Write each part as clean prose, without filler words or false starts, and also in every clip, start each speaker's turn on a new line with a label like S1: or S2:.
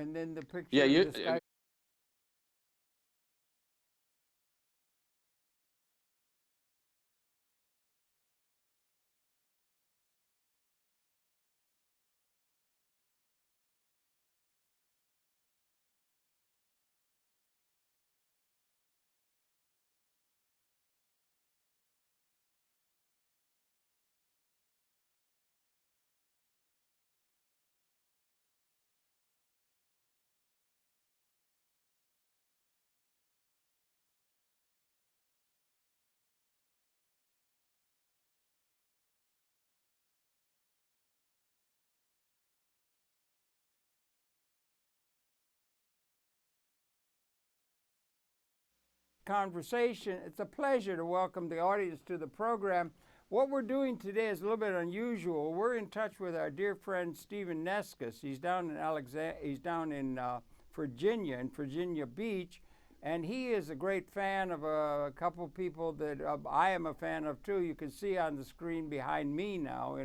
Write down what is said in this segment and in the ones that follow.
S1: and then the picture
S2: Yeah,
S1: of
S2: you.
S1: the sky. Conversation. It's a pleasure to welcome the audience to the program. What we're doing today is a little bit unusual. We're in touch with our dear friend Stephen Neskis. He's down in Virginia, in Virginia Beach, and he is a great fan of a couple people that I am a fan of too. You can see on the screen behind me now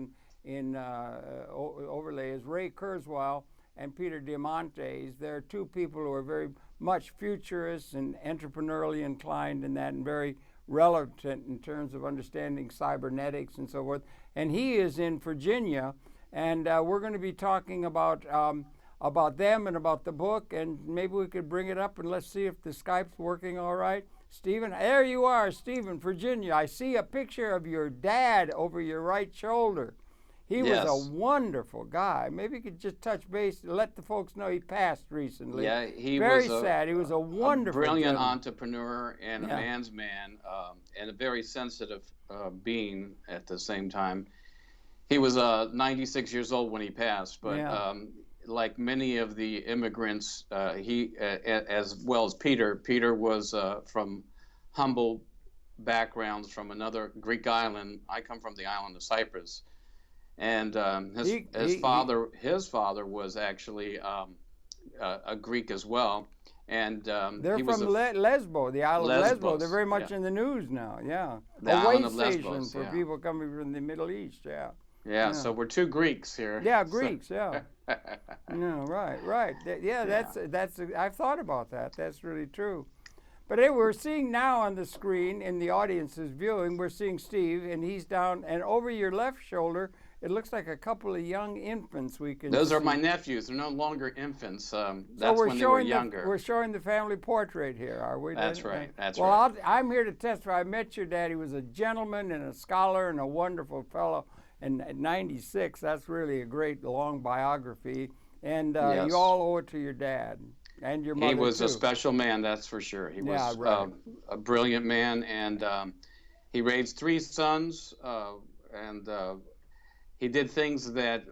S1: in overlay is Ray Kurzweil and Peter Diamandis. They're two people who are very much futurists and entrepreneurially inclined in that, and very relevant in terms of understanding cybernetics and so forth. And he is in Virginia, and we're going to be talking about them and about the book. And maybe we could bring it up and let's see if the Skype's working all right. Stephen, there you are, Stephen, Virginia. I see a picture of your dad over your right shoulder. He was a wonderful guy. Maybe you could just touch base and let the folks know he passed recently.
S2: Yeah, he
S1: very
S2: was
S1: sad. He was a wonderful,
S2: brilliant
S1: gentleman.
S2: Entrepreneur and a man's man, and a very sensitive being at the same time. He was 96 years old when he passed, but like many of the immigrants, he as well as Peter was from humble backgrounds from another Greek island. I come from the island of Cyprus. And his father was actually a Greek as well, and
S1: they're from Lesbo, the island of Lesbo. They're very much in the news now. Yeah,
S2: the
S1: a way
S2: island of
S1: station
S2: Lesbos,
S1: for people coming from the Middle East.
S2: Yeah. So we're two Greeks here.
S1: Yeah, Greeks. Yeah. Right. That's. I've thought about that. That's really true. But anyway, we're seeing now on the screen, in the audience is viewing, we're seeing Steve, and he's down, and over your left shoulder, it looks like a couple of young infants we can
S2: Those
S1: see.
S2: are my nephews. They're no longer infants. That's
S1: so
S2: when they were younger.
S1: We're showing the family portrait here, are we?
S2: That's right. That's
S1: right.
S2: Well,
S1: I'm here to testify. I met your dad. He was a gentleman and a scholar and a wonderful fellow. And at 96, that's really a great long biography. And you all owe it to your dad. And your mother,
S2: he was
S1: too.
S2: a special man, that's for sure. He was a brilliant man, and he raised three sons, and he did things that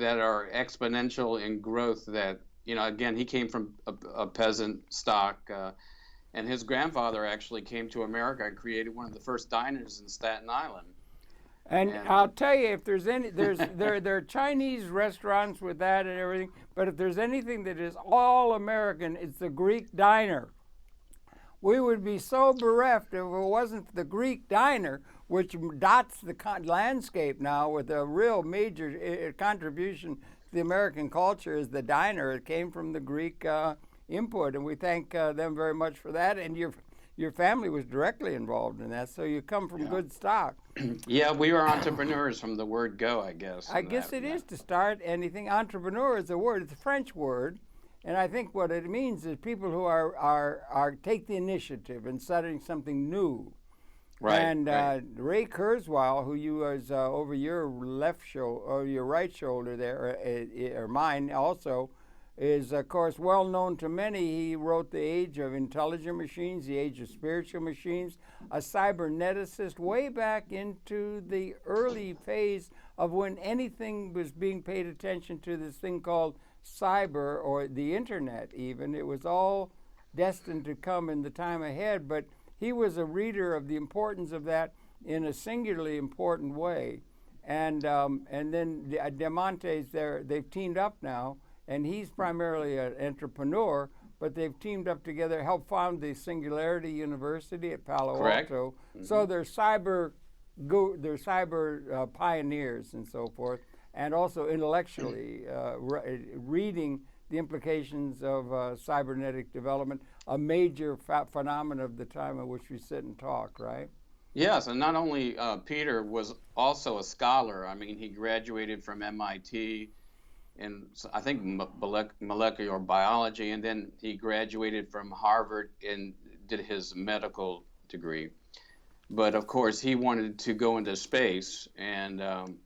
S2: are exponential in growth. That again, he came from a peasant stock, and his grandfather actually came to America and created one of the first diners in Staten Island.
S1: And I'll tell you, if there's any, there are Chinese restaurants with that and everything, but if there's anything that is all American, it's the Greek diner. We would be so bereft if it wasn't for the Greek diner, which dots the landscape now with a real major contribution to the American culture is the diner. It came from the Greek input, and we thank them very much for that. And your family was directly involved in that, so you come from good stock.
S2: Yeah, we were entrepreneurs from the word go, I guess.
S1: I guess it is to start anything. Entrepreneur is a word. It's a French word, and I think what it means is people who are take the initiative in starting something new.
S2: Right.
S1: And Ray Kurzweil, who you was over your left shoulder or your right shoulder there, or mine also, is, of course, well known to many. He wrote The Age of Intelligent Machines, The Age of Spiritual Machines, a cyberneticist way back into the early phase of when anything was being paid attention to, this thing called cyber, or the internet even. It was all destined to come in the time ahead, but he was a reader of the importance of that in a singularly important way. And then Diamandis, they've teamed up now, and he's primarily an entrepreneur, but they've teamed up together, helped found the Singularity University at Palo Alto. Mm-hmm. So they're cyber pioneers and so forth, and also intellectually reading the implications of cybernetic development, a major phenomenon of the time at which we sit and talk, right?
S2: Yes, and not only Peter was also a scholar. I mean, he graduated from MIT in, I think, molecular biology, and then he graduated from Harvard and did his medical degree. But of course, he wanted to go into space, and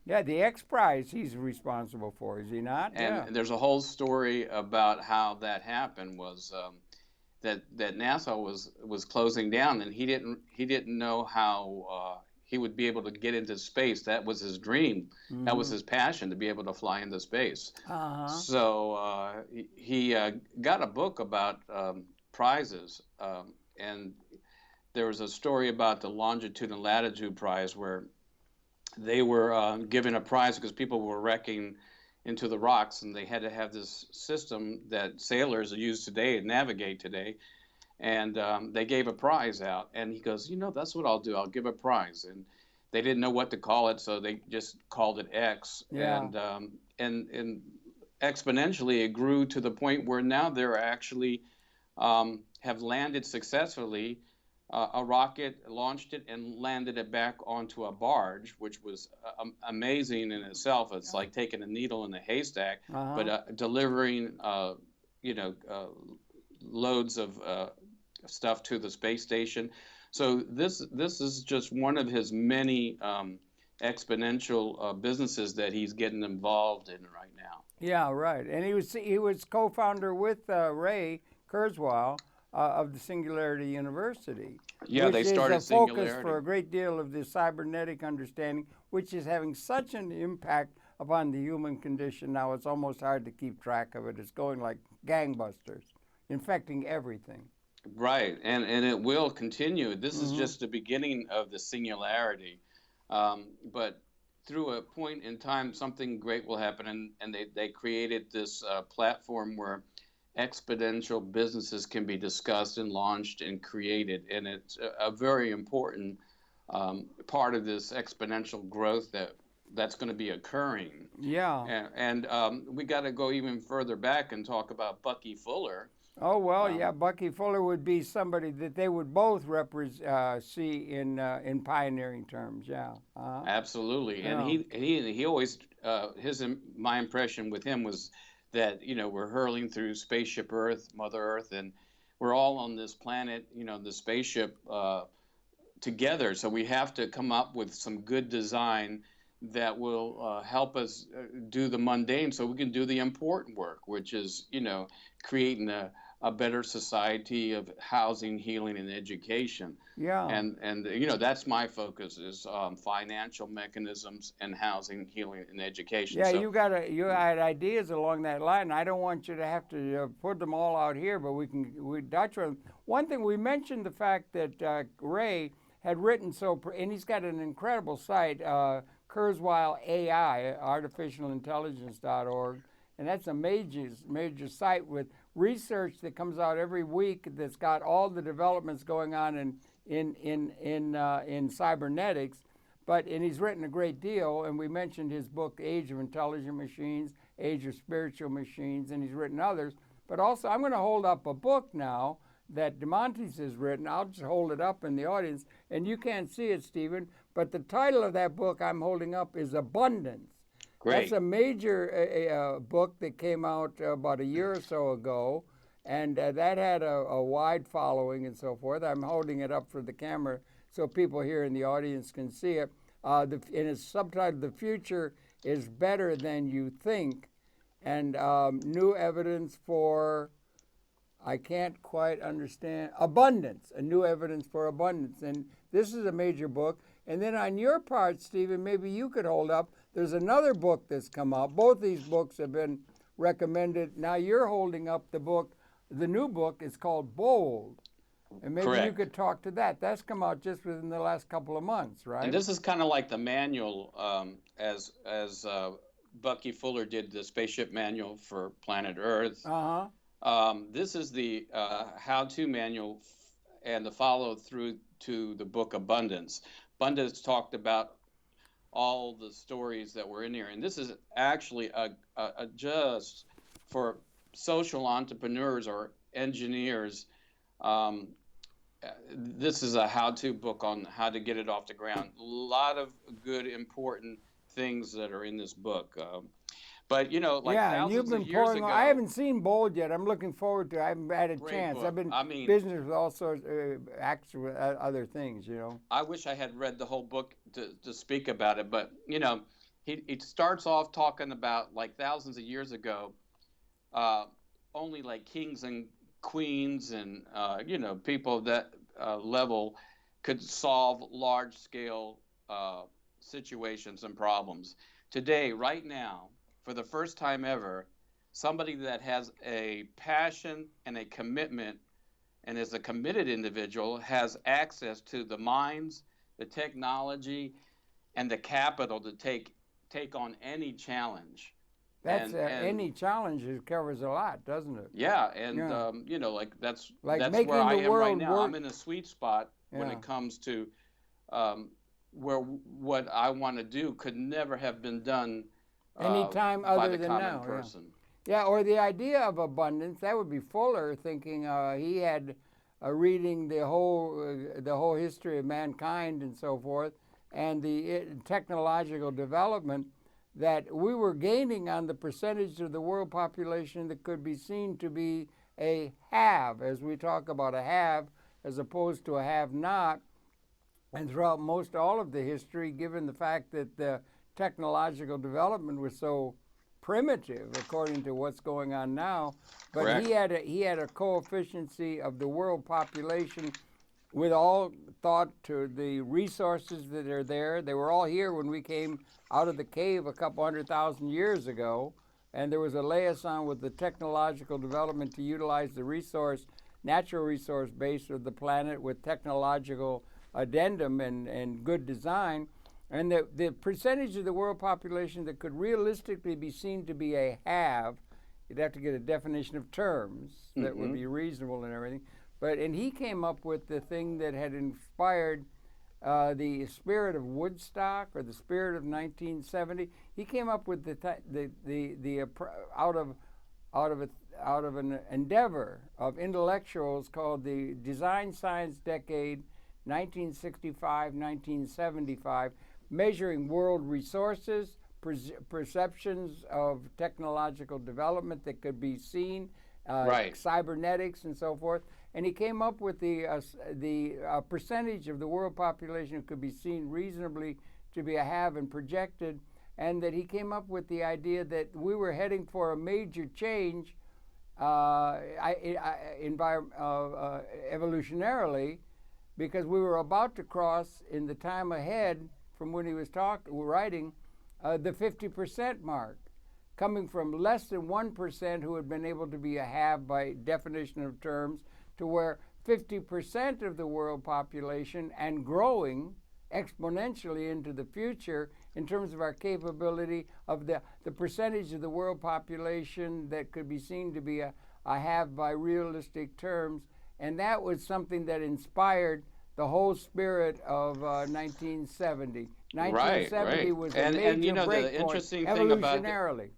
S1: yeah, the X Prize he's responsible for, is he not?
S2: and
S1: Yeah.
S2: there's a whole story about how that happened. Was that NASA was closing down, and he didn't know how he would be able to get into space. That was his dream. Mm-hmm. That was his passion, to be able to fly into space. Uh-huh. So he got a book about prizes, and there was a story about the longitude and latitude prize where they were given a prize because people were wrecking into the rocks, and they had to have this system that sailors use today and navigate today. And they gave a prize out, and he goes, that's what I'll do. I'll give a prize. And they didn't know what to call it, so they just called it X. Yeah. And exponentially, it grew to the point where now they're actually have landed successfully. A rocket launched it and landed it back onto a barge, which was amazing in itself. It's like taking a needle in a haystack, but delivering, loads of stuff to the space station. So this is just one of his many exponential businesses that he's getting involved in right now.
S1: Yeah, right. And he was co-founder with Ray Kurzweil of the Singularity University.
S2: Yeah, they started
S1: which is a focus for a great deal of the cybernetic understanding, which is having such an impact upon the human condition now. It's almost hard to keep track of it. It's going like gangbusters, infecting everything.
S2: Right, and it will continue. This is just the beginning of the singularity. But through a point in time, something great will happen, and they created this platform where exponential businesses can be discussed and launched and created, and it's a very important part of this exponential growth that's going to be occurring.
S1: Yeah.
S2: And we got to go even further back and talk about Bucky Fuller.
S1: Oh, well, yeah, Bucky Fuller would be somebody that they would both see in pioneering terms, yeah.
S2: Absolutely, and he always my impression with him was that we're hurling through spaceship Earth, Mother Earth, and we're all on this planet, the spaceship together. So we have to come up with some good design that will help us do the mundane, so we can do the important work, which is creating a better society of housing, healing, and education.
S1: Yeah.
S2: And that's my focus is financial mechanisms and housing, healing, and education.
S1: Yeah, so, you had ideas along that line. I don't want you to have to put them all out here, but we touch on them. One thing, we mentioned the fact that Ray had written and he's got an incredible site, Kurzweil AI, artificialintelligence.org, and that's a major site with research that comes out every week that's got all the developments going on in cybernetics. And he's written a great deal, and we mentioned his book, Age of Intelligent Machines, Age of Spiritual Machines, and he's written others. But also, I'm going to hold up a book now that DeMontes has written. I'll just hold it up in the audience, and you can't see it, Stephen, but the title of that book I'm holding up is Abundance.
S2: Great.
S1: That's a major book that came out about a year or so ago, and that had a wide following and so forth. I'm holding it up for the camera so people here in the audience can see it. And it's subtitled, The Future is Better Than You Think, and new evidence for, I can't quite understand, abundance, a new evidence for abundance. And this is a major book. And then on your part, Stephen, maybe you could hold up, there's another book that's come out. Both these books have been recommended. Now you're holding up the book. The new book is called Bold. And maybe
S2: Correct.
S1: You could talk to that. That's come out just within the last couple of months, right?
S2: And this is kind of like the manual, as Bucky Fuller did the spaceship manual for planet Earth. This is the how-to manual and the follow-through to the book Abundance. Abundance talked about all the stories that were in here, and this is actually a just for social entrepreneurs or engineers, um, this is a how-to book on how to get it off the ground. A lot of good, important things that are in this book. But like
S1: Yeah, and you've
S2: thousands of
S1: been
S2: years
S1: pouring. I
S2: ago,
S1: haven't seen Bold yet. I'm looking forward to it. I haven't had a
S2: great
S1: chance. I've
S2: book.
S1: been
S2: I mean,
S1: business with all sorts, acts with other things.
S2: I wish I had read the whole book to speak about it. But he starts off talking about like thousands of years ago, uh, only like kings and queens and people of that level could solve large scale situations and problems. Today, right now, for the first time ever, somebody that has a passion and a commitment and is a committed individual has access to the minds, the technology, and the capital to take on any challenge.
S1: That's
S2: And
S1: any challenge. It covers a lot, doesn't it?
S2: yeah, and
S1: Yeah,
S2: like
S1: like
S2: that's where
S1: making
S2: I
S1: the
S2: am right
S1: world
S2: now.
S1: work.
S2: I'm in a sweet spot when
S1: Yeah.
S2: it comes to where what I want to do could never have been done
S1: Anytime
S2: by
S1: other
S2: the
S1: than
S2: common
S1: now. Yeah.
S2: person.
S1: Yeah, or the idea of abundance. That would be Fuller thinking. He had reading the whole history of mankind and so forth, and the technological development that we were gaining on the percentage of the world population that could be seen to be a have, as we talk about a have, as opposed to a have not. And throughout most all of the history, given the fact that the technological development was so primitive according to what's going on now, but
S2: Correct.
S1: he had a coefficient of the world population with all thought to the resources that are there. They were all here when we came out of the cave a couple 100,000 years ago, and there was a liaison with the technological development to utilize the natural resource base of the planet with technological addendum and good design. And the percentage of the world population that could realistically be seen to be a have, you'd have to get a definition of terms that would be reasonable and everything. And he came up with the thing that had inspired the spirit of Woodstock or the spirit of 1970. He came up with out of an endeavor of intellectuals called the Design Science Decade 1965-1975, measuring world resources, perceptions of technological development that could be seen,
S2: Right.
S1: cybernetics and so forth. And he came up with the percentage of the world population that could be seen reasonably to be a have and projected, and that he came up with the idea that we were heading for a major change evolutionarily, because we were about to cross in the time ahead from when he was writing the 50% mark, coming from less than 1% who had been able to be a have by definition of terms to where 50% of the world population and growing exponentially into the future in terms of our capability of the percentage of the world population that could be seen to be a have by realistic terms. And that was something that inspired the whole spirit of 1970. 1970
S2: Right.
S1: was a
S2: And
S1: major
S2: the
S1: break point
S2: interesting thing about
S1: evolutionarily.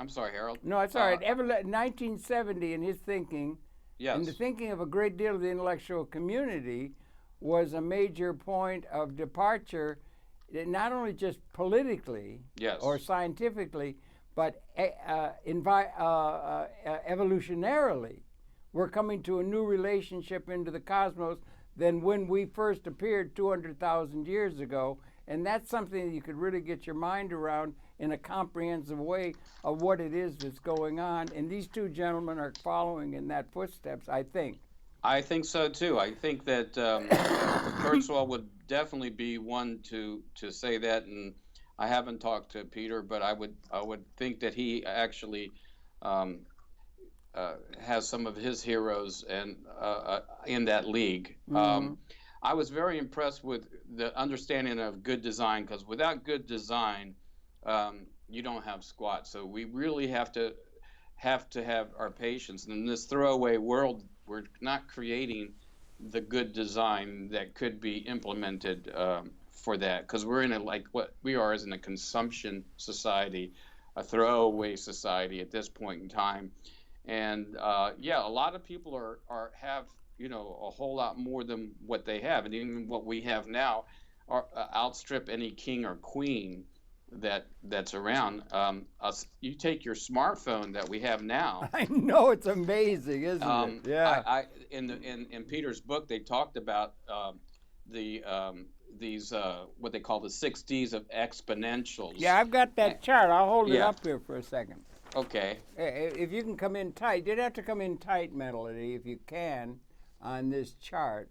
S2: I'm sorry, Harold.
S1: No, it's all right. 1970 in his thinking, and the
S2: Yes.
S1: thinking of a great deal of the intellectual community, was a major point of departure, not only just politically
S2: Yes.
S1: or scientifically, but evolutionarily. We're coming to a new relationship into the cosmos than when we first appeared 200,000 years ago. And that's something that you could really get your mind around in a comprehensive way of what it is that's going on. And these two gentlemen are following in that footsteps, I think.
S2: I think so too. I think that Kurzweil would definitely be one to say that, and I haven't talked to Peter, but I would think that he actually um, has some of his heroes and in that league. I was very impressed with the understanding of good design, because without good design, you don't have squat. So we really have to have our patience. And in this throwaway world, we're not creating the good design that could be implemented for that, because we're in like what we are as in a consumption society, a throwaway society at this point in time. And yeah, a lot of people have a whole lot more than what they have, and even what we have now outstrip any king or queen that's around. You take your smartphone that we have now.
S1: I know, it's amazing, isn't it? Yeah.
S2: In Peter's book, they talked about the these what they call the 6 Ds of exponentials.
S1: Yeah, I've got that chart. I'll hold it
S2: Yeah.
S1: up here for a second.
S2: Okay.
S1: If you can come in tight, you'd have to come in tight, Melody, if you can, on this chart.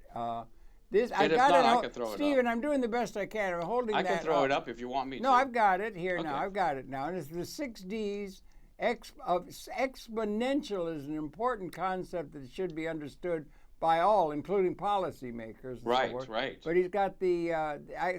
S1: This I
S2: And if
S1: got
S2: not,
S1: it.
S2: I can throw it up.
S1: Stephen, I'm doing the best I can. I'm holding
S2: I
S1: that
S2: can throw
S1: up.
S2: it up if you want me to.
S1: No, I've got it here now.
S2: Okay.
S1: I've got it now. And it's the 6 Ds. Exponential is an important concept that should be understood by all, including policymakers. And
S2: Right,
S1: so forth.
S2: right.
S1: But he's got the.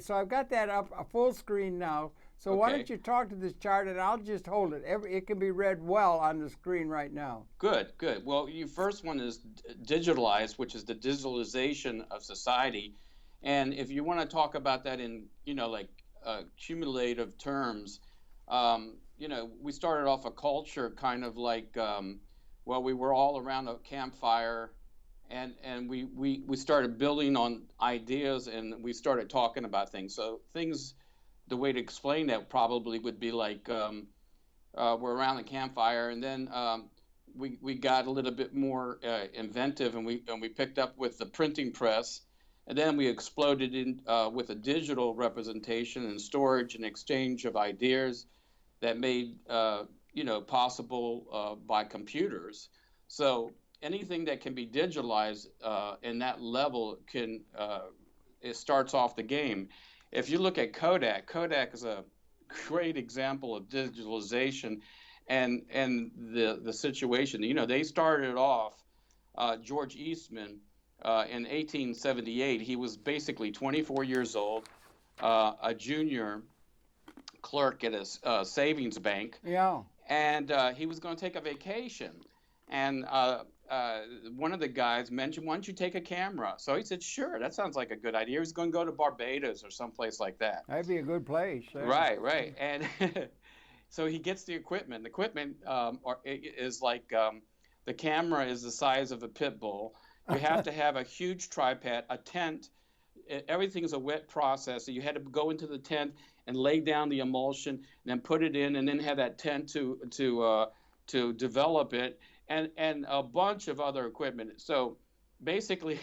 S1: So I've got that up a full screen now. So why
S2: Okay.
S1: don't you talk to this chart and I'll just hold it. It can be read well on the screen right now.
S2: Good, good. Well, your first one is digitalized, which is the digitalization of society. And if you want to talk about that in, like cumulative terms, we started off a culture kind of like, well, we were all around a campfire, and we started building on ideas, and we started talking about things. So things, the way to explain that probably would be like, we're around the campfire, and then we got a little bit more inventive, and we picked up with the printing press, and then we exploded in with a digital representation and storage and exchange of ideas that made possible by computers. So anything that can be digitalized in that level it starts off the game. If you look at Kodak is a great example of digitalization and the situation. They started off, George Eastman, in 1878. He was basically 24 years old, a junior clerk at a savings bank.
S1: Yeah.
S2: And he was going to take a vacation. And one of the guys mentioned, why don't you take a camera? So he said, sure, that sounds like a good idea. He was going to go to Barbados or someplace like that.
S1: That'd be a good place. Yeah.
S2: Right. And so he gets the equipment. The equipment is like the camera is the size of a pit bull. You have to have a huge tripod, a tent. Everything's a wet process. So you had to go into the tent and lay down the emulsion and then put it in and then have that tent to develop it. And a bunch of other equipment. So basically,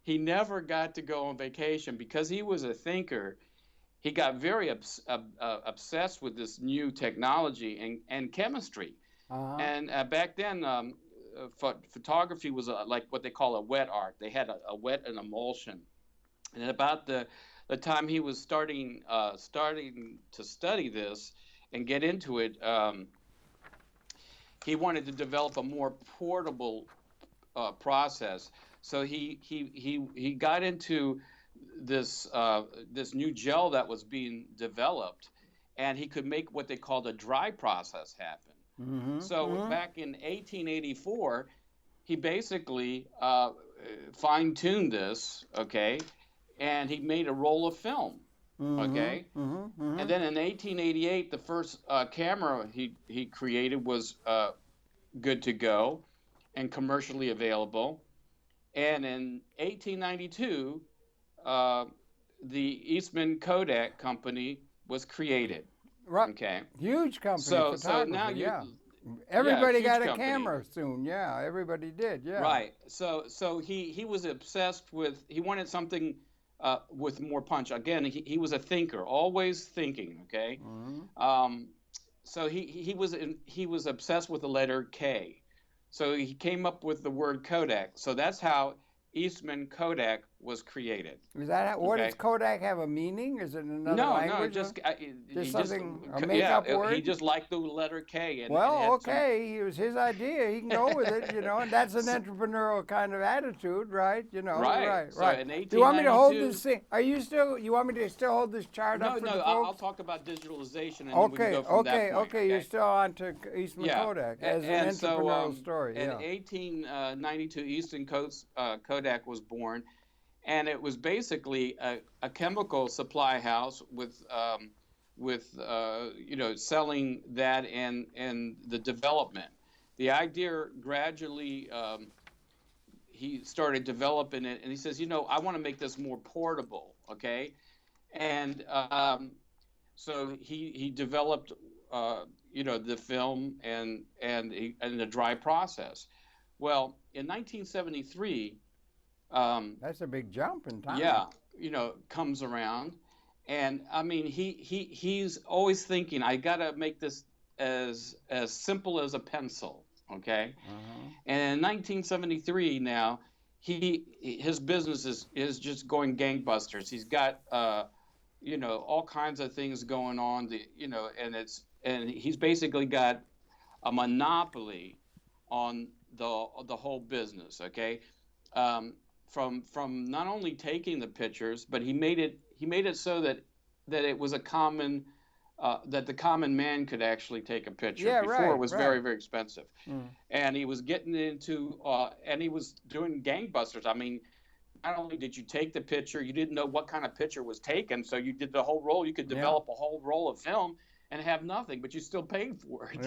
S2: he never got to go on vacation because he was a thinker. He got very obsessed with this new technology and chemistry.
S1: Uh-huh.
S2: And back then, photography was like what they call a wet art. They had a wet and emulsion. And at about the time he was starting to study this and get into it, he wanted to develop a more portable process. So he got into this new gel that was being developed, and he could make what they called a dry process happen.
S1: Mm-hmm.
S2: So back in 1884, he basically fine-tuned this, okay, and he made a roll of film. Okay, and then in 1888, the first camera he created was good to go and commercially available. And in 1892, the Eastman Kodak Company was created.
S1: Right.
S2: Okay,
S1: Huge company.
S2: so now
S1: everybody got a
S2: company.
S1: camera soon. Yeah, everybody did. Yeah.
S2: Right. So he was obsessed with. He wanted something with more punch. Again, he was a thinker, always thinking. Okay, so he was obsessed with the letter K. So he came up with the word Kodak. So that's how Eastman Kodak was created.
S1: Is that what does Kodak have a meaning? Is it another language?
S2: No,
S1: just something a make-up word.
S2: He just liked the letter K. And
S1: it was his idea. He can go with it, and that's an entrepreneurial kind of attitude, right?
S2: Right.
S1: Right.
S2: In 1892,
S1: do you want me to hold this thing? You want me to still hold this chart up for the folks?
S2: I'll talk about digitalization, and then we can go from that point.
S1: Okay. You're still on to Eastman Kodak as an entrepreneurial story.
S2: In 1892, Eastman Kodak was born. And it was basically a chemical supply house with selling that and the development. the idea gradually, he started developing it, and he says, I want to make this more portable, okay? And so he developed, the film and the dry process. Well, in 1973,
S1: that's a big jump in time.
S2: yeah, comes around, and I mean, he's always thinking, I gotta make this as simple as a pencil, okay? And in 1973, now his business is just going gangbusters. He's got all kinds of things going on. And he's basically got a monopoly on the whole business. Okay, from not only taking the pictures, but he made it so that it was a common that the common man could actually take a picture.
S1: Yeah,
S2: Before, it was
S1: right.
S2: very, very expensive. And he was getting into and he was doing gangbusters. I mean, not only did you take the picture, you didn't know what kind of picture was taken, so you did the whole roll. You could develop a whole roll of film and have nothing, but you still paid for it,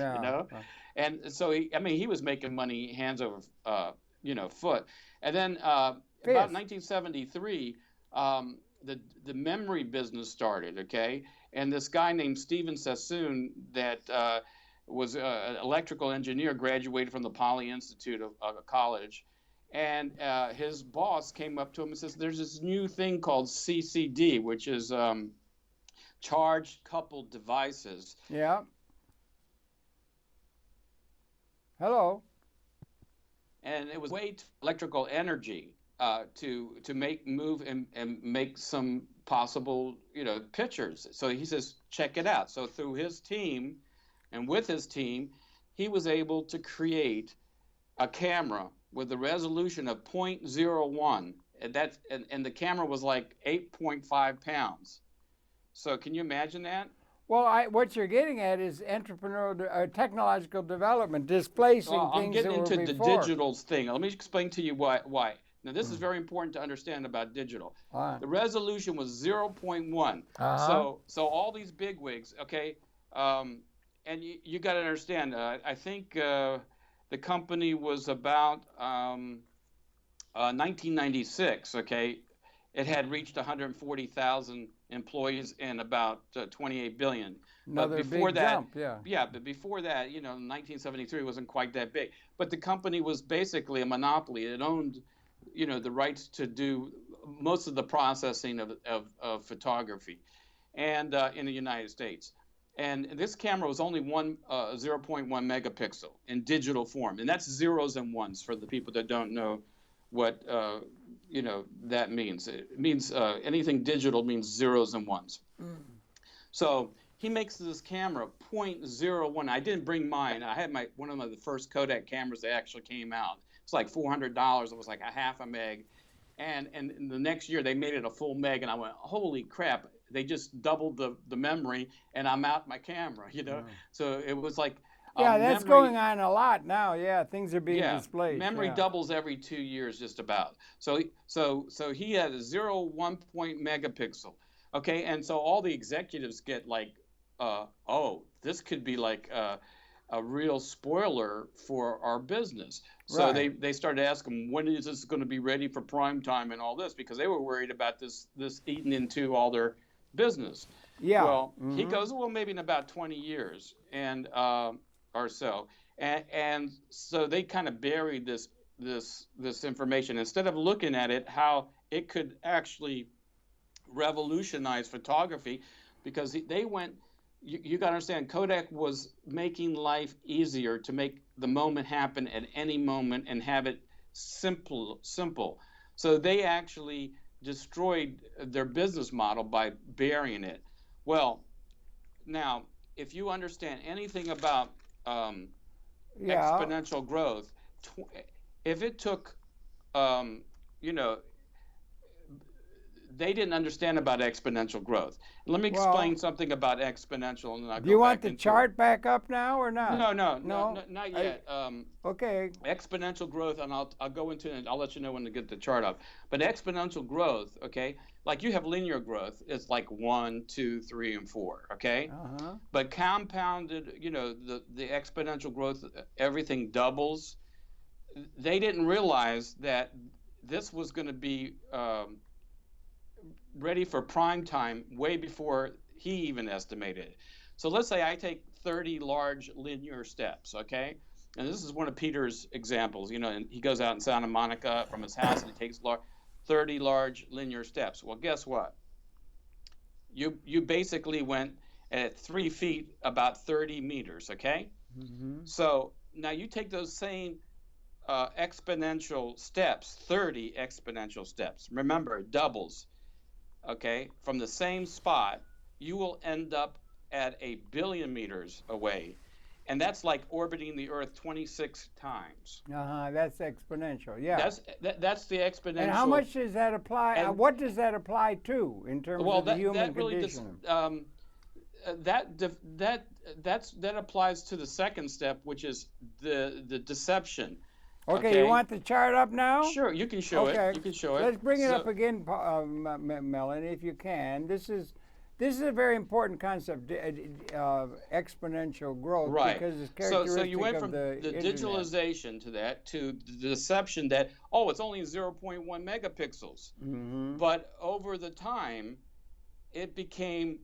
S2: And so he was making money hands over foot. And then about 1973, the memory business started, okay? And this guy named Stephen Sassoon that was an electrical engineer, graduated from the Poly Institute of college. And his boss came up to him and says, there's this new thing called CCD, which is charged coupled devices.
S1: Yeah. Hello.
S2: And it was a way to electrical energy to move and make some possible, pictures. So he says, check it out. So through his team and with his team, he was able to create a camera with a resolution of 0.01, and the camera was like 8.5 pounds. So can you imagine that?
S1: Well, what you're getting at is entrepreneurial, technological development, displacing
S2: I'm
S1: things
S2: getting
S1: that were
S2: into
S1: before.
S2: the digital thing. Let me explain to you why. Now, this is very important to understand about digital. The resolution was 0.1. So all these bigwigs, okay, and you got to understand. I think the company was about 1996. Okay, it had reached 140,000 employees and about 28 billion.
S1: Another
S2: but before
S1: big
S2: that,
S1: jump, yeah.
S2: Yeah, but before that, 1973 wasn't quite that big. But the company was basically a monopoly. It owned, the rights to do most of the processing of photography, and in the United States. And this camera was only 0.1 megapixel in digital form, and that's zeros and ones for the people that don't know what that means. It means anything digital means zeros and ones. So he makes this camera 0.01. I didn't bring mine. I had one of the first Kodak cameras that actually came out. It's like $400. It was like a half a meg, and the next year they made it a full meg, and I went, holy crap! They just doubled the memory, and I'm out my camera. So it was like.
S1: Yeah, that's going on a lot now. Yeah, things are being displayed.
S2: Memory doubles every 2 years, just about. So he had a 0.1 megapixel. Okay, and so all the executives get like, this could be like a real spoiler for our business. So they started asking, when is this going to be ready for prime time and all this, because they were worried about this eating into all their business.
S1: Yeah.
S2: Well, he goes, well, maybe in about 20 years and or so, and so they kind of buried this information instead of looking at it how it could actually revolutionize photography, because they went. You got to understand, Kodak was making life easier to make the moment happen at any moment and have it simple. So they actually destroyed their business model by burying it. Well, now, if you understand anything about exponential growth, if it took, they didn't understand about exponential growth. Let me
S1: Well,
S2: explain something about exponential, and then I'll
S1: do
S2: go
S1: you
S2: back
S1: want the
S2: into
S1: chart back up now or not?
S2: No, not yet.
S1: Okay.
S2: Exponential growth, and I'll go into it, and I'll let you know when to get the chart up. But exponential growth, okay, like you have linear growth, it's like 1, 2, 3, and 4, okay?
S1: Uh-huh.
S2: But compounded, the exponential growth, everything doubles. They didn't realize that this was going to be ready for prime time way before he even estimated it. So let's say I take 30 large linear steps, okay? And this is one of Peter's examples, and he goes out in Santa Monica from his house and he takes 30 large linear steps. Well, guess what? You basically went at 3 feet about 30 meters, okay?
S1: Mm-hmm.
S2: So now you take those same exponential steps, 30 exponential steps. Remember, it doubles, okay? From the same spot, you will end up at 1,000,000,000 meters away. And that's like orbiting the Earth 26 times.
S1: That's exponential. Yeah.
S2: That's the exponential.
S1: And how much does that apply?
S2: And,
S1: what does that apply to in terms of the human condition?
S2: That applies to the second step, which is the deception.
S1: Okay, you want the chart up now?
S2: Sure, you can show it. You can show it.
S1: Let's bring it up again, Melanie, if you can. This is a very important concept, exponential growth,
S2: right?
S1: Because it's characteristic
S2: so you went from
S1: the
S2: digitalization to that to the deception that it's only 0.1 megapixels, but over the time, it became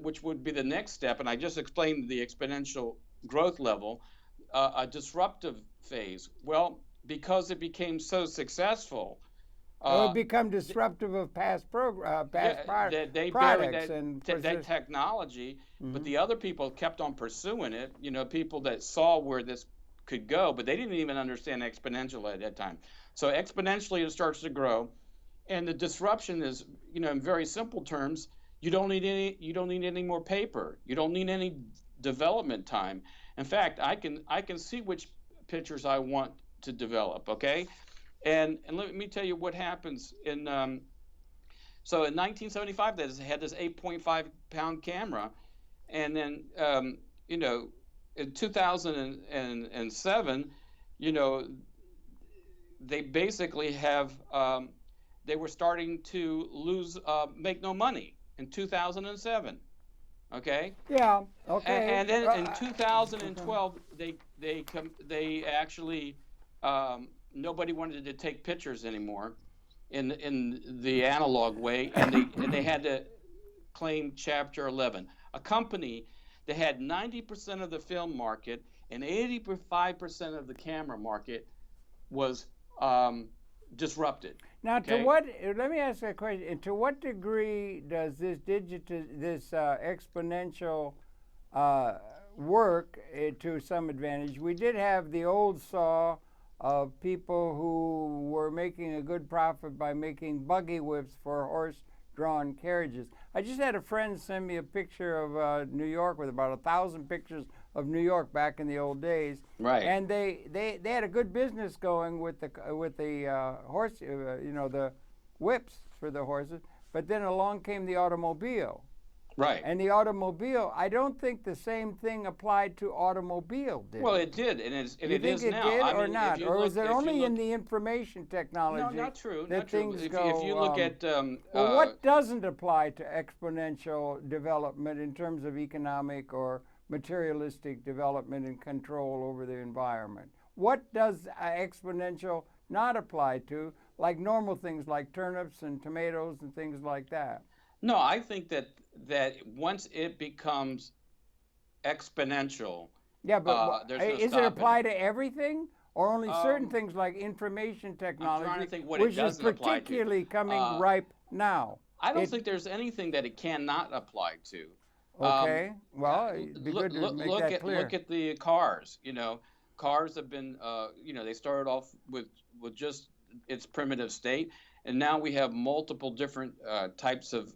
S2: which would be the next step, and I just explained the exponential growth level, a disruptive phase. Well, because it became so successful,
S1: it would become disruptive of past products and
S2: that technology. But the other people kept on pursuing it. People that saw where this could go, but they didn't even understand exponential at that time. So exponentially, it starts to grow, and the disruption is, in very simple terms, you don't need any more paper. You don't need any development time. In fact, I can see which pictures I want to develop. Okay. And let me tell you what happens in. So in 1975, they had this 8.5-pound camera, and then in 2007, they basically have they were starting to make no money in 2007. Okay.
S1: Yeah. Okay.
S2: And then in 2012, they actually. Nobody wanted to take pictures anymore in the analog way, and they had to claim Chapter 11. A company that had 90% of the film market and 85% of the camera market was disrupted.
S1: Now,
S2: okay?
S1: Let me ask you a question. To what degree does this exponential work to some advantage? We did have the old saw of people who were making a good profit by making buggy whips for horse-drawn carriages. I just had a friend send me a picture of New York with about 1,000 pictures of New York back in the old days.
S2: Right.
S1: And they had a good business going with the horse, the whips for the horses. But then along came the automobile.
S2: Right.
S1: And the automobile, I don't think the same thing applied to automobile, did
S2: Well,
S1: it?
S2: it did, and it is now.
S1: You think it did or not? Or is it only in the information
S2: No,
S1: technology
S2: not true.
S1: that
S2: Not true.
S1: things
S2: If
S1: go...
S2: you look at
S1: well, what doesn't apply to exponential development in terms of economic or materialistic development and control over the environment? What does exponential not apply to, like normal things like turnips and tomatoes and things like that?
S2: No, I think that once it becomes exponential,
S1: yeah, but
S2: there's no
S1: is it apply to everything, or only certain things like information technology,
S2: I'm trying to think what
S1: which
S2: it doesn't
S1: is particularly coming ripe now?
S2: I don't think there's anything that it cannot apply to.
S1: Okay, well, it'd be good to make that clear.
S2: Look at the cars. Cars have been, they started off with just its primitive state. And now we have multiple different types of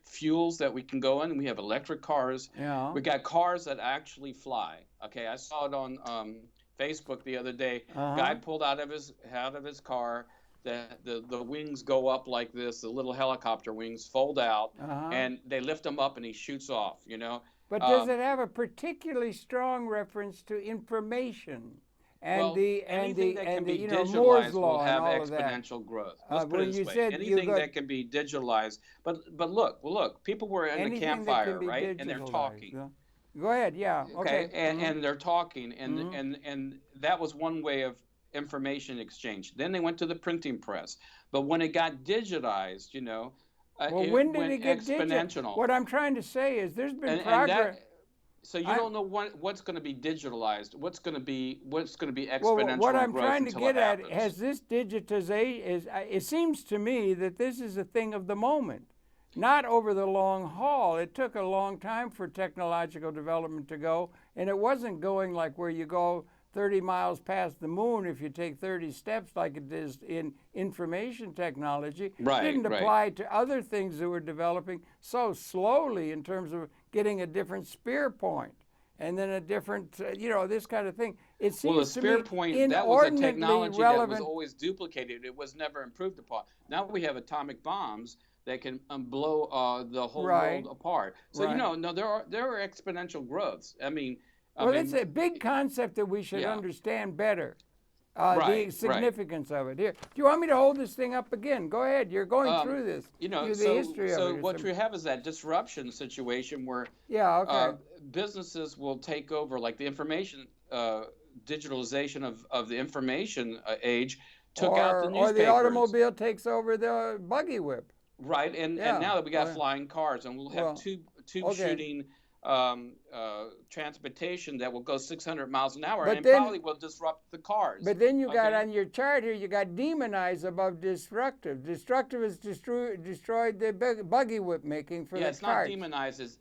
S2: fuels that we can go in. We have electric cars.
S1: Yeah.
S2: We got cars that actually fly. Okay, I saw it on Facebook the other day. Guy pulled out of his car the wings go up like this, the little helicopter wings fold out, and they lift him up, and he shoots off.
S1: But does it have a particularly strong reference to information? And
S2: anything that can be
S1: Moore's
S2: digitalized
S1: law
S2: will have
S1: and all of that.
S2: exponential growth. Let's put it this way:
S1: said
S2: anything that can be digitalized. But look, people were in the campfire, right? And they're talking.
S1: Go ahead, yeah. Okay.
S2: And they're talking, and that was one way of information exchange. Then they went to the printing press. But when it got digitized,
S1: when did it get
S2: exponential.
S1: What I'm trying to say is there's been progress.
S2: So you don't know what's going to be digitalized, what's going to be exponential.
S1: Well, what I'm
S2: growth
S1: trying to get at,
S2: happens.
S1: has this digitization, it seems to me that this is a thing of the moment, not over the long haul. It took a long time for technological development to go, and it wasn't going like where you go 30 miles past the moon if you take 30 steps like it is in information technology.
S2: Right,
S1: it didn't apply to other things that were developing so slowly in terms of getting a different spear point and then a different, this kind of thing. It seems
S2: the
S1: to
S2: spear
S1: me
S2: point, that was a technology
S1: relevant.
S2: that was always duplicated. It was never improved upon. Now we have atomic bombs that can blow the whole world apart. So, there are exponential growths.
S1: It's a big concept that we should understand better, the significance of it. Here, do you want me to hold this thing up again? Go ahead. You're going through this. The history of it.
S2: So what you have is that disruption situation where businesses will take over, like the information digitalization of the information age took out the newspapers.
S1: Or the automobile takes over the buggy whip.
S2: Right, and now that we got flying cars, and we'll have tube shooting transportation that will go 600 miles an hour, and probably will disrupt the cars.
S1: But then you got on your chart here, you got demonized above disruptive. Disruptive has destroyed the buggy whip making for the cars.
S2: It's not demonized. It's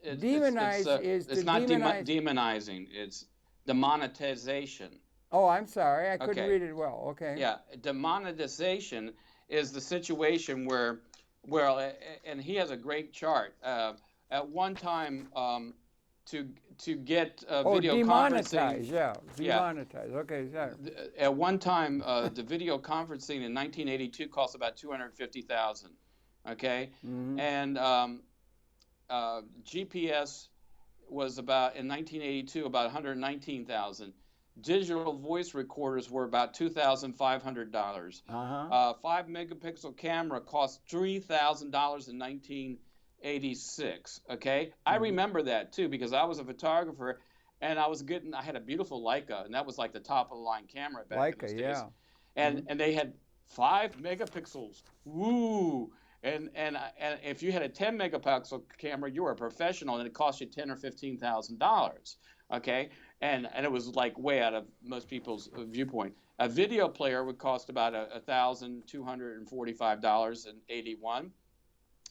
S2: not demonizing. It's demonetization.
S1: Oh, I'm sorry. I couldn't read it well. Okay.
S2: Yeah, demonetization is the situation where, and he has a great chart. At one time, to get video conferencing.
S1: Demonetize. Okay, sorry.
S2: At one time, the video conferencing in 1982 cost about $250,000. Okay, and GPS was about in 1982 about $119,000. Digital voice recorders were about $2,500. 5 megapixel camera cost $3,000 in 1986. Okay, I remember that too because I was a photographer, and I had a beautiful Leica, and that was like the top of the line camera back in those days. And they had 5 megapixels. Woo! And if you had a 10 megapixel camera, you were a professional, and it cost you $10,000 or $15,000. Okay, and it was like way out of most people's viewpoint. A video player would cost about $1,245 in '81.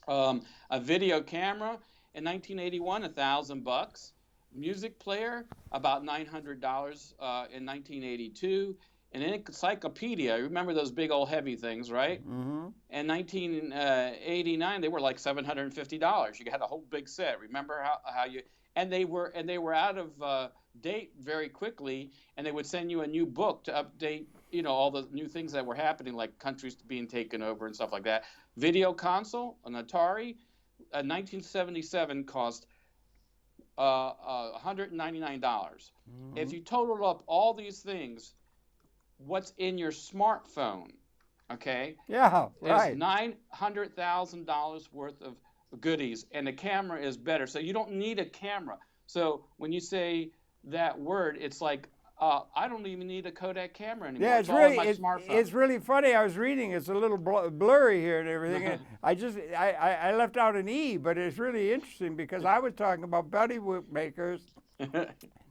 S2: A video camera in 1981, $1,000. Music player about $900 in 1982. An encyclopedia, remember those big old heavy things, right? In 1989, they were like $750. You had a whole big set. Remember how you? And they were out of date very quickly, and they would send you a new book to update, all the new things that were happening, like countries being taken over and stuff like that. Video console, an Atari, 1977 cost $199. If you total up all these things, what's in your smartphone, okay?
S1: Yeah, right.
S2: Is $900,000 worth of goodies, and the camera is better. So you don't need a camera. So when you say that word, it's like I don't even need a Kodak camera anymore.
S1: Yeah,
S2: it's all on my smartphone.
S1: It's really funny. I was reading. It's a little blurry here and everything. I left out an E, but it's really interesting because I was talking about buggy whip makers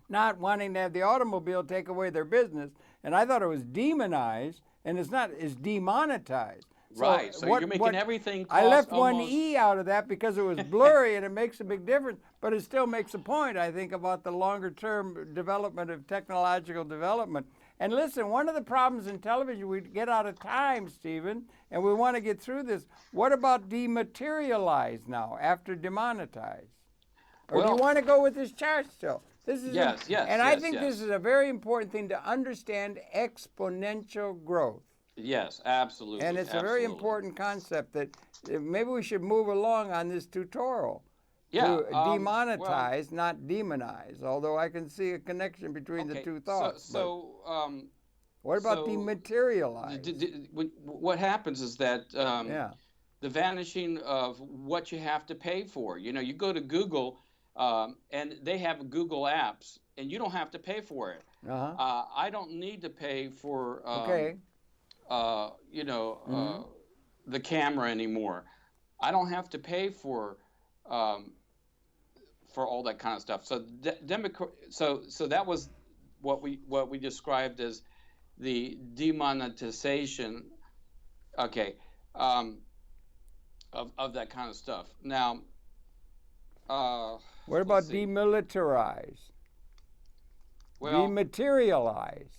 S1: not wanting to have the automobile take away their business, and I thought it was demonized, and it's not. It's demonetized.
S2: Right, so you're making everything cost
S1: I left
S2: almost...
S1: one E out of that because it was blurry and it makes a big difference, but it still makes a point, I think, about the longer-term development of technological development. And listen, one of the problems in television, we get out of time, Stephen, and we want to get through this. What about dematerialized now, after demonetized? Or do you want to go with this chart still? This is
S2: yes.
S1: And I think this is a very important thing to understand exponential growth.
S2: Yes, absolutely.
S1: And it's a very
S2: Absolutely.
S1: important concept that maybe we should move along on this tutorial
S2: Yeah.
S1: to
S2: Well,
S1: demonetize, not demonize, although I can see a connection between the
S2: okay.
S1: two
S2: So,
S1: thoughts. But
S2: so, um,
S1: what about
S2: so,
S1: dematerialize?
S2: what happens is that
S1: Yeah.
S2: the vanishing of what you have to pay for. You know, you go to Google, and they have Google apps, and you don't have to pay for it.
S1: Uh-huh.
S2: I don't need to pay for,
S1: Okay.
S2: you know,
S1: Mm-hmm.
S2: the camera anymore. I don't have to pay um, for all that kind of stuff. So, so that was what we described as the demonetization. Okay. Um, of that kind of stuff. Now, uh,
S1: What
S2: let's
S1: about
S2: see.
S1: demilitarize?
S2: Well,
S1: Dematerialize?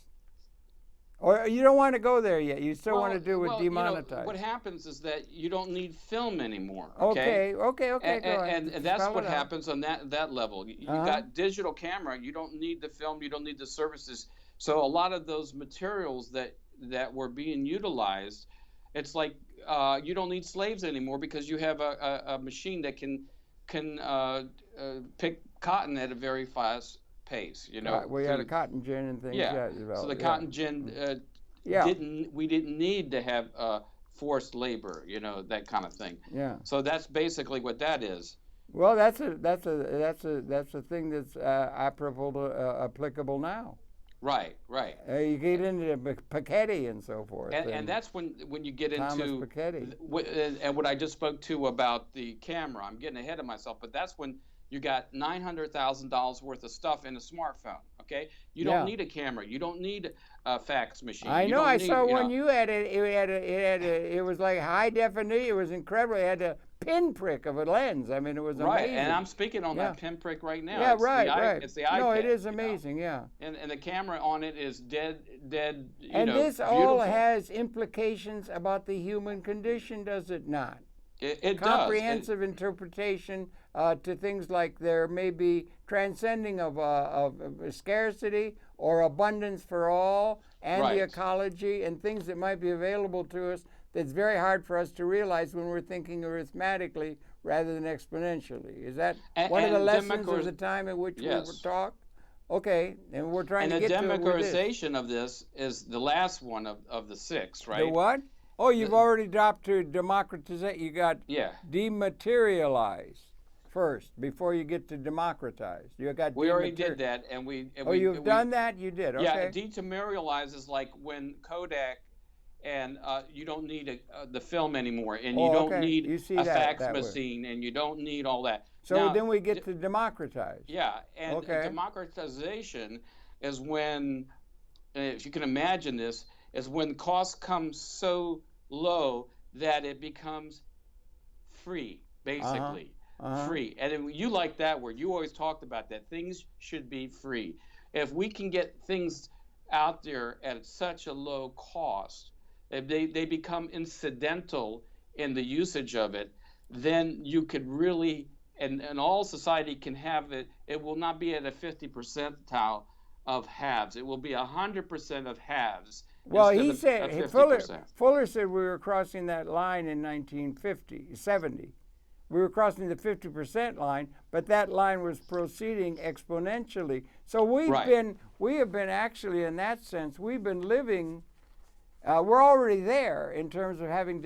S1: Or you don't want to go there yet. You still want to do with
S2: well, you know, what
S1: demonetize.
S2: happens is that you don't need film anymore. Okay,
S1: Okay, okay, okay, go
S2: and,
S1: ahead.
S2: that's
S1: Spell
S2: what
S1: it out.
S2: happens on that level. You
S1: Uh-huh.
S2: got digital camera. You don't need the film. You don't need the services. So a lot of those materials that were being utilized, it's like you don't need slaves anymore because you have a machine that can pick cotton at a very fast pace. You know,
S1: We had a cotton gin and things.
S2: yeah.
S1: Yeah,
S2: So the
S1: developed. Yeah.
S2: cotton gin
S1: Yeah.
S2: we didn't need to have forced labor, you know, that kind of thing.
S1: Yeah.
S2: So that's basically what that is.
S1: Well, that's a thing that's applicable now.
S2: Right, right.
S1: You get into Piketty and so forth.
S2: And that's when you get
S1: Thomas
S2: into
S1: Piketty.
S2: and what I just spoke to about the camera. I'm getting ahead of myself, but that's when you got $900,000 worth of stuff in a smartphone. Okay, you don't need a camera. You don't need a fax machine.
S1: I
S2: You
S1: know.
S2: don't
S1: I
S2: need,
S1: saw
S2: you
S1: one
S2: know,
S1: you had. It was like high definition. It was incredible. It had a pinprick of a lens. I mean, it was
S2: right.
S1: amazing.
S2: And I'm speaking on
S1: Yeah.
S2: that pinprick right now.
S1: Yeah,
S2: It's
S1: right,
S2: the
S1: right.
S2: It's the iPad.
S1: No, it is
S2: you know?
S1: amazing. Yeah.
S2: And the camera on it is dead. You
S1: And
S2: know,
S1: this
S2: beautiful.
S1: all has implications about the human condition, does it not?
S2: It
S1: Comprehensive interpretation to things like there may be transcending of scarcity or abundance for all, and
S2: Right.
S1: the ecology and things that might be available to us that's very hard for us to realize when we're thinking arithmetically rather than exponentially. Is that one of the lessons of the time in which we were taught? Okay, and we're trying to get to it with this.
S2: And the democratization of this is the last one of the six, right?
S1: The what? Oh, you've already dropped to democratize. You got dematerialize first before you get to democratize. You got.
S2: We already did that, and we.
S1: Oh, you've done that. You did. Okay.
S2: Yeah, dematerialize is like when Kodak, and you don't need the film anymore, and you don't need a fax machine, and you don't need all that.
S1: So now, then we get to democratize.
S2: Yeah, and democratization is when, if you can imagine this, is when costs come so low that it becomes free, basically. Free. And you like that word. You always talked about that. Things should be free. If we can get things out there at such a low cost, if they become incidental in the usage of it, then you could really, and all society can have it, it will not be at a 50 percentile of haves. It will be 100% of haves.
S1: Well, he said, Fuller said we were crossing that line in 1970. We were crossing the 50% line, but that line was proceeding exponentially. So we have been actually, in that sense, we've been living. We're already there in terms of having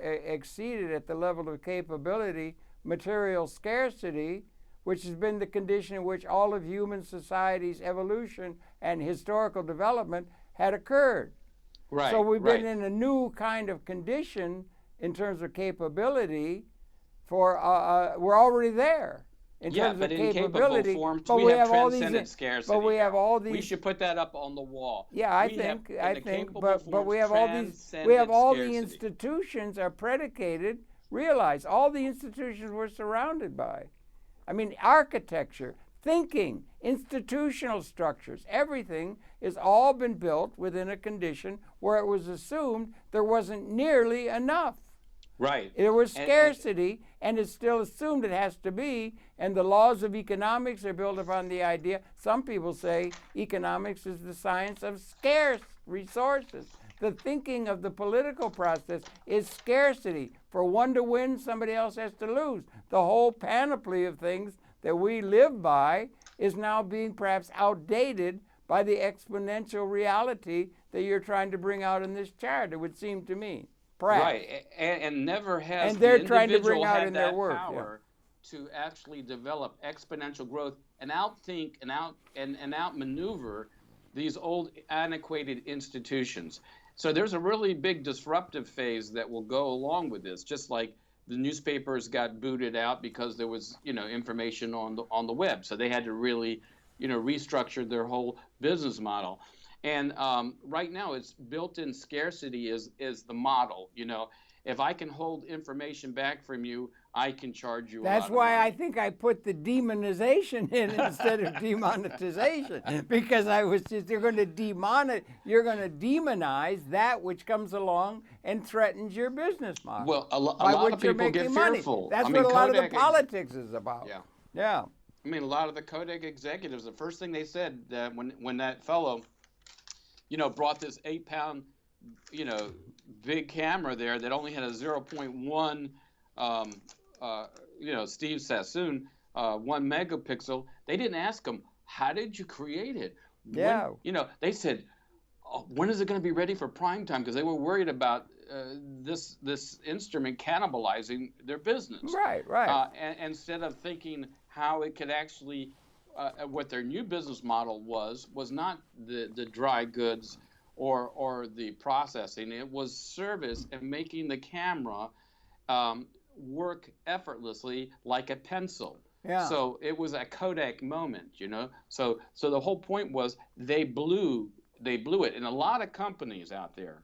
S1: exceeded at the level of capability material scarcity, which has been the condition in which all of human society's evolution and historical development had occurred.
S2: Right.
S1: So we've been in a new kind of condition in terms of capability. We're already there in terms of capability,
S2: but we have transcendent scarcity.
S1: But we have all these.
S2: We should put that up on the wall.
S1: Yeah, I think. But we have all these. We have all the institutions are predicated. Realize all the institutions we're surrounded by. I mean, architecture, thinking, institutional structures, everything has all been built within a condition where it was assumed there wasn't nearly enough.
S2: Right.
S1: There was scarcity, and it's still assumed it has to be, and the laws of economics are built upon the idea. Some people say economics is the science of scarce resources. the thinking of the political process is scarcity. For one to win, somebody else has to lose. The whole panoply of things that we live by is now being perhaps outdated by the exponential reality that you're trying to bring out in this chart, it would seem to me. Perhaps.
S2: Right, and never has
S1: And they're
S2: the
S1: trying to bring
S2: individual
S1: out
S2: had
S1: in their
S2: that
S1: work,
S2: power to actually develop exponential growth and outthink and outmaneuver these old antiquated institutions. So there's a really big disruptive phase that will go along with this, just like the newspapers got booted out because there was, information on the web. So they had to really, restructure their whole business model. And right now, it's built-in scarcity is the model. If I can hold information back from you, I can charge you.
S1: That's
S2: a lot
S1: why
S2: of money.
S1: I think I put the demonization in instead of demonetization, because I was just you're going to demonize that which comes along and threatens your business model.
S2: Well, a lot of people get fearful.
S1: That's what a lot of the politics is about.
S2: Yeah.
S1: Yeah.
S2: I mean, a lot of the Kodak executives, the first thing they said that when that fellow, brought this 8-pound, big camera there that only had a 0.1, Steve Sassoon, 1 megapixel. They didn't ask him, how did you create it?
S1: Yeah.
S2: They said, when is it going to be ready for prime time? Because they were worried about this instrument cannibalizing their business.
S1: Right.
S2: And instead of thinking how it could actually, what their new business model was not the dry goods or the processing. It was service and making the camera work effortlessly like a pencil.
S1: Yeah.
S2: So it was a Kodak moment, So the whole point was they blew it. And a lot of companies out there,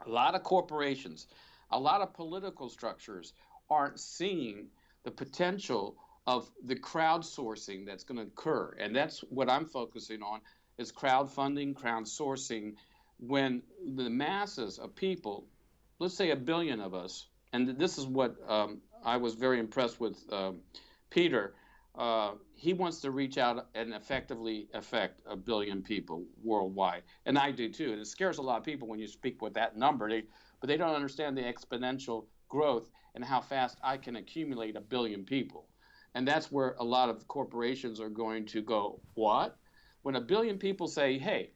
S2: a lot of corporations, a lot of political structures aren't seeing the potential of the crowdsourcing that's going to occur. And that's what I'm focusing on is crowdfunding, crowdsourcing, when the masses of people, let's say 1 billion of us, and this is what I was very impressed with Peter. He wants to reach out and effectively affect 1 billion people worldwide. And I do too. And it scares a lot of people when you speak with that number, but they don't understand the exponential growth and how fast I can accumulate 1 billion people. And that's where a lot of corporations are going to go, what? When 1 billion people say, hey,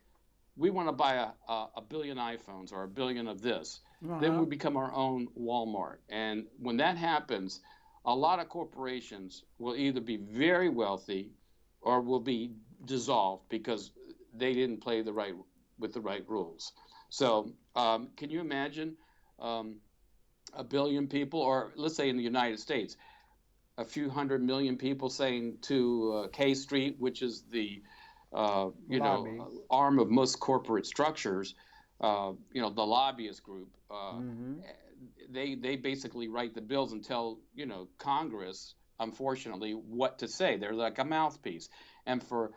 S2: we want to buy a 1 billion iPhones or 1 billion of this, then we become our own Walmart. And when that happens, a lot of corporations will either be very wealthy or will be dissolved because they didn't play with the right rules. So can you imagine 1 billion people, or let's say in the United States, a few 100 million people saying to K Street, which is the arm of most corporate structures, the lobbyist group, they basically write the bills and tell Congress, unfortunately, what to say. They're like a mouthpiece, and for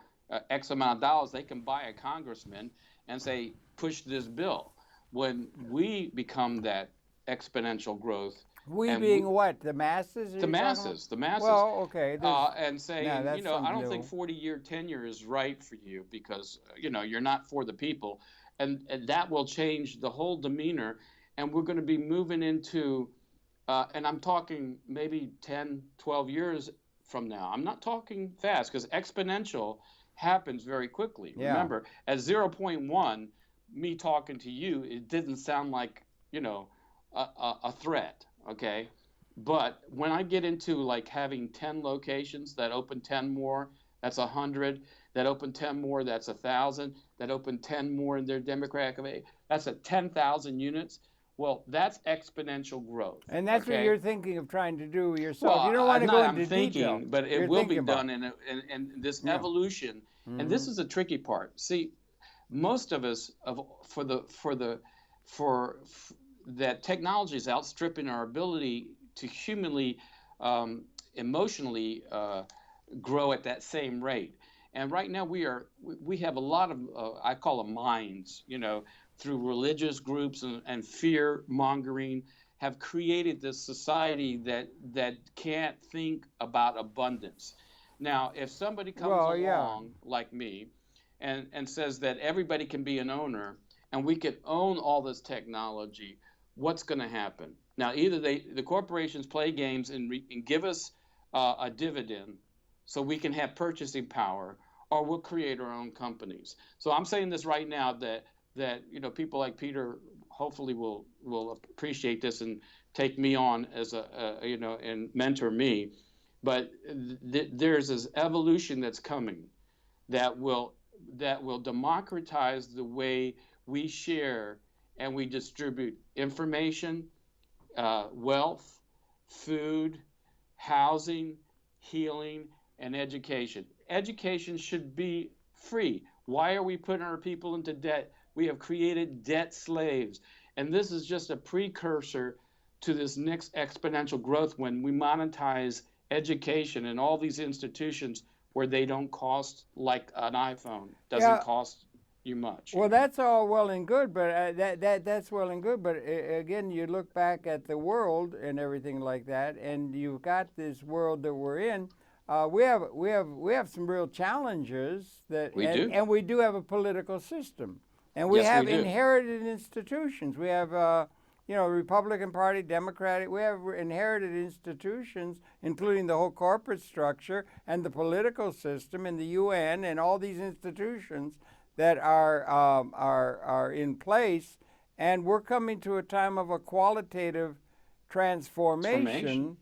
S2: X amount of dollars, they can buy a congressman and say, push this bill. When we become that exponential growth,
S1: we being what? The masses?
S2: The masses.
S1: Well, okay.
S2: And saying, I don't think 40-year tenure is right for you because, you're not for the people. And that will change the whole demeanor. And we're going to be moving into, and I'm talking maybe 10, 12 years from now. I'm not talking fast because exponential happens very quickly.
S1: Yeah.
S2: Remember, at 0.1, me talking to you, it didn't sound like, a threat. Okay. But when I get into like having 10 locations that open 10 more, that's 100, that open 10 more, that's 1,000, that open 10 more in their demographic area, that's at 10,000 units. Well, that's exponential growth.
S1: And that's what you're thinking of trying to do yourself.
S2: Well,
S1: you don't want to go into
S2: detail. But it will be done in this evolution.
S1: Mm-hmm.
S2: And this is the tricky part. See, most of us, that technology is outstripping our ability to humanly, emotionally grow at that same rate. And right now we have a lot of, I call them minds, through religious groups and fear mongering, have created this society that can't think about abundance. Now, if somebody comes along like me and says that everybody can be an owner, and we can own all this technology, what's going to happen? Now, either the corporations play games and give us a dividend so we can have purchasing power, or we'll create our own companies. So I'm saying this right now that people like Peter hopefully will appreciate this and take me on as and mentor me. But there's this evolution that's coming that will democratize the way we share and we distribute information, wealth, food, housing, healing, and education. Education should be free. Why are we putting our people into debt? We have created debt slaves. And this is just a precursor to this next exponential growth when we monetize education and all these institutions where they don't cost like an iPhone. Doesn't cost you much.
S1: Well, that's all well and good, but that's well and good. But again, you look back at the world and everything like that, and you've got this world that we're in. We have some real challenges that
S2: we do,
S1: and we do have a political system, and we have inherited institutions. We have Republican Party, Democratic. We have inherited institutions, including the whole corporate structure and the political system and the UN and all these institutions that are in place, and we're coming to a time of a qualitative transformation.